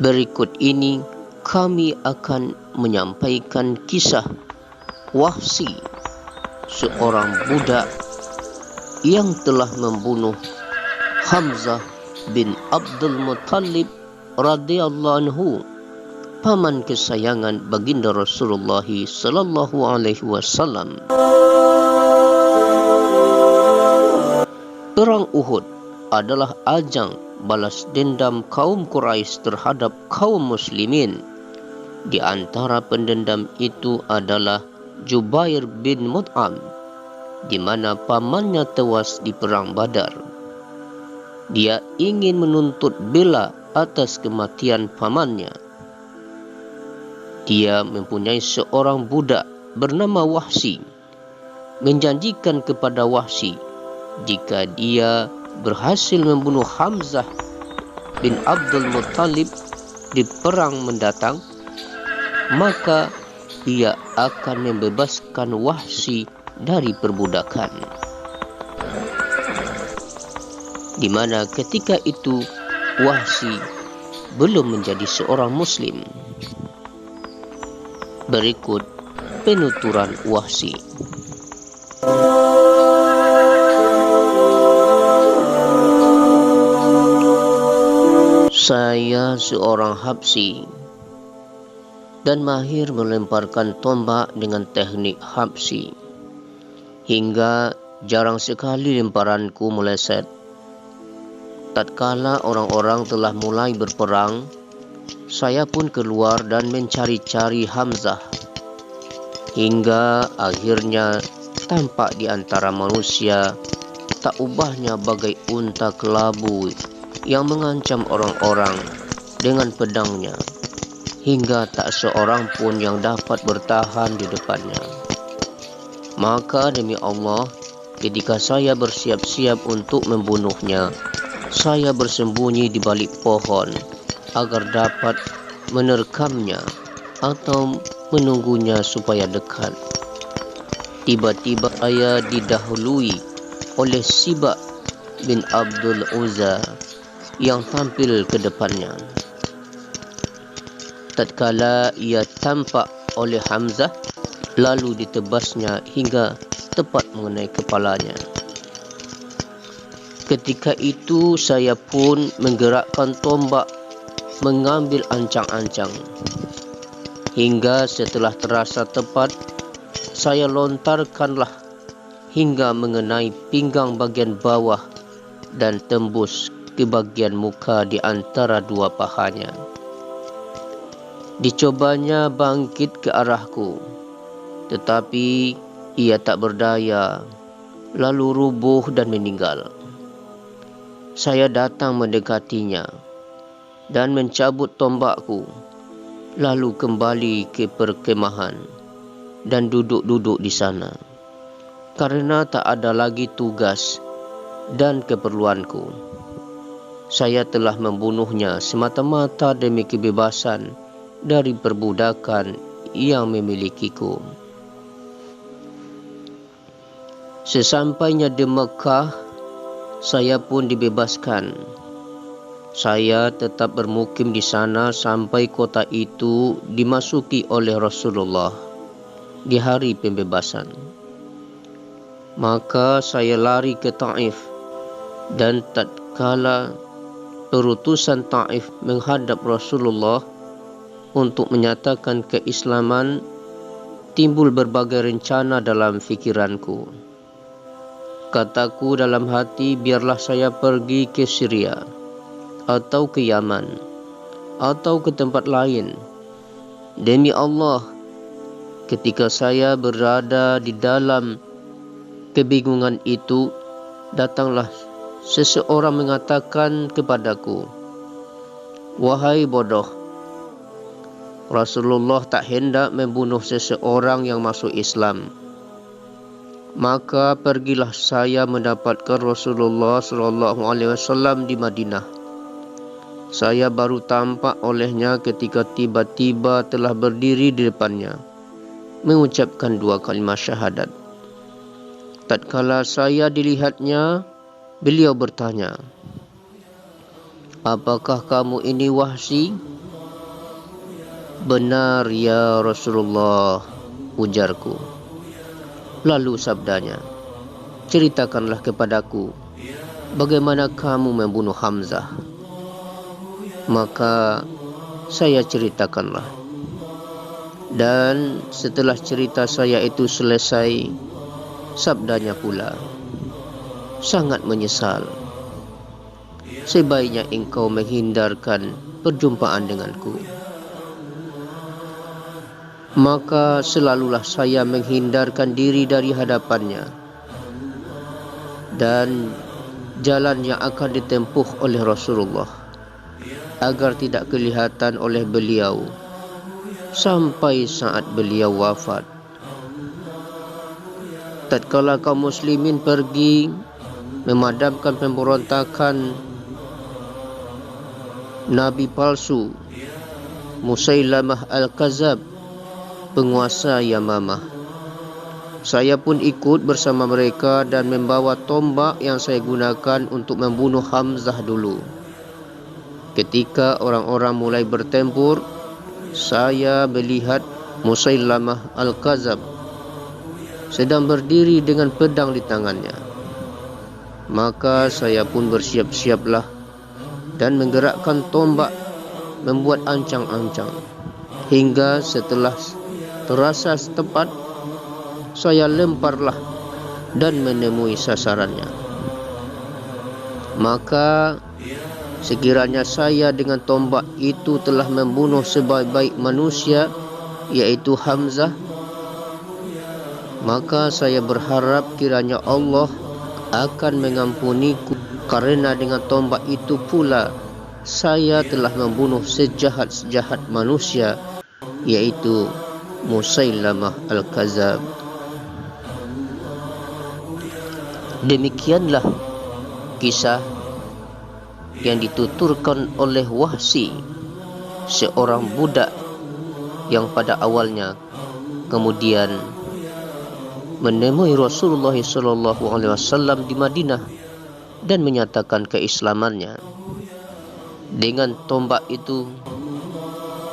Berikut ini kami akan menyampaikan kisah Wahsy, seorang budak yang telah membunuh Hamzah bin Abdul Muttalib radhiyallahu anhu, paman kesayangan baginda Rasulullah sallallahu alaihi wasallam. Perang Uhud adalah ajang balas dendam kaum Quraisy terhadap kaum muslimin. Di antara pendendam itu adalah Jubair bin Mut'am, di mana pamannya tewas di perang Badar. Dia ingin menuntut bela atas kematian pamannya. Dia mempunyai seorang budak bernama Wahsy, menjanjikan kepada Wahsy jika dia berhasil membunuh Hamzah bin Abdul Muttalib di perang mendatang, maka ia akan membebaskan Wahsy dari perbudakan. Di mana ketika itu Wahsy belum menjadi seorang muslim. Berikut penuturan Wahsy. Saya seorang Habsyi dan mahir melemparkan tombak dengan teknik Habsyi, hingga jarang sekali lemparanku meleset. Tatkala orang-orang telah mulai berperang, saya pun keluar dan mencari-cari Hamzah, hingga akhirnya tampak di antara manusia tak ubahnya bagai unta kelabu yang mengancam orang-orang dengan pedangnya, hingga tak seorang pun yang dapat bertahan di depannya. Maka demi Allah, ketika saya bersiap-siap untuk membunuhnya, saya bersembunyi di balik pohon agar dapat menerkamnya atau menunggunya supaya dekat. Tiba-tiba saya didahului oleh Sibak bin Abdul Uzza yang tampil ke depannya. Tatkala ia tampak oleh Hamzah, lalu ditebasnya hingga tepat mengenai kepalanya. Ketika itu saya pun menggerakkan tombak mengambil ancang-ancang, hingga setelah terasa tepat, saya lontarkanlah hingga mengenai pinggang bagian bawah dan tembus ke bagian muka di antara dua pahanya. Dicobanya bangkit ke arahku, tetapi ia tak berdaya, lalu rubuh dan meninggal. Saya datang mendekatinya dan mencabut tombakku, lalu kembali ke perkemahan dan duduk-duduk di sana, karena tak ada lagi tugas dan keperluanku. Saya telah membunuhnya semata-mata demi kebebasan dari perbudakan yang memilikiku. Sesampainya di Mekah, saya pun dibebaskan. Saya tetap bermukim di sana sampai kota itu dimasuki oleh Rasulullah di hari pembebasan. Maka saya lari ke Taif, dan tatkala perutusan Taif menghadap Rasulullah untuk menyatakan keislaman, timbul berbagai rencana dalam fikiranku. Kataku dalam hati, biarlah saya pergi ke Syria atau ke Yaman atau ke tempat lain. Demi Allah, ketika saya berada di dalam kebingungan itu, datanglah seseorang mengatakan kepadaku, "Wahai bodoh, Rasulullah tak hendak membunuh seseorang yang masuk Islam." Maka pergilah saya mendapatkan Rasulullah SAW di Madinah. Saya baru tampak olehnya ketika tiba-tiba telah berdiri di depannya, mengucapkan 2 kalimat syahadat. Tatkala saya dilihatnya, beliau bertanya, "Apakah kamu ini Wahsy?" Benar ya Rasulullah, ujarku. Lalu sabdanya, ceritakanlah kepadaku bagaimana kamu membunuh Hamzah. Maka saya ceritakanlah. Dan setelah cerita saya itu selesai, sabdanya pula, sangat menyesal. Sebaiknya engkau menghindarkan perjumpaan denganku. Maka selalulah saya menghindarkan diri dari hadapannya. Dan jalan yang akan ditempuh oleh Rasulullah agar tidak kelihatan oleh beliau sampai saat beliau wafat. Tatkala kaum muslimin pergi memadamkan pemberontakan Nabi palsu Musailamah Al-Kazab, penguasa Yamamah, saya pun ikut bersama mereka dan membawa tombak yang saya gunakan untuk membunuh Hamzah dulu. Ketika orang-orang mulai bertempur, saya melihat Musailamah Al-Kazab sedang berdiri dengan pedang di tangannya. Maka saya pun bersiap-siaplah dan menggerakkan tombak membuat ancang-ancang. Hingga setelah terasa tepat, saya lemparlah dan menemui sasarannya. Maka sekiranya saya dengan tombak itu telah membunuh sebaik-baik manusia, yaitu Hamzah, maka saya berharap kiranya Allah akan mengampuniku, karena dengan tombak itu pula saya telah membunuh sejahat-sejahat manusia, yaitu Musailamah Al-Kazab. Demikianlah kisah yang dituturkan oleh Wahsy, seorang budak yang pada awalnya kemudian menemui Rasulullah SAW di Madinah dan menyatakan keislamannya. Dengan tombak itu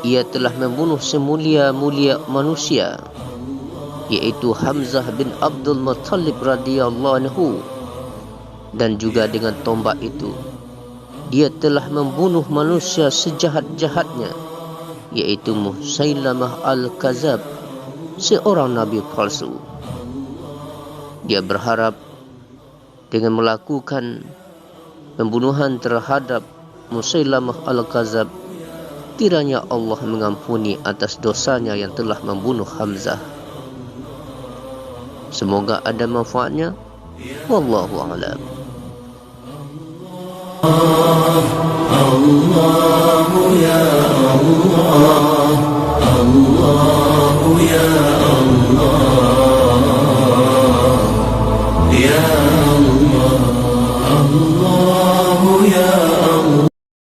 ia telah membunuh semulia-mulia manusia, yaitu Hamzah bin Abdul Muttalib radhiyallahu anhu. Dan juga dengan tombak itu dia telah membunuh manusia sejahat-jahatnya, yaitu Musailamah Al-Kazab, seorang nabi palsu. Dia berharap dengan melakukan pembunuhan terhadap Musailamah Al-Kazab, kiranya Allah mengampuni atas dosanya yang telah membunuh Hamzah. Semoga ada manfaatnya. Wallahu a'lam. Allah ya Allah.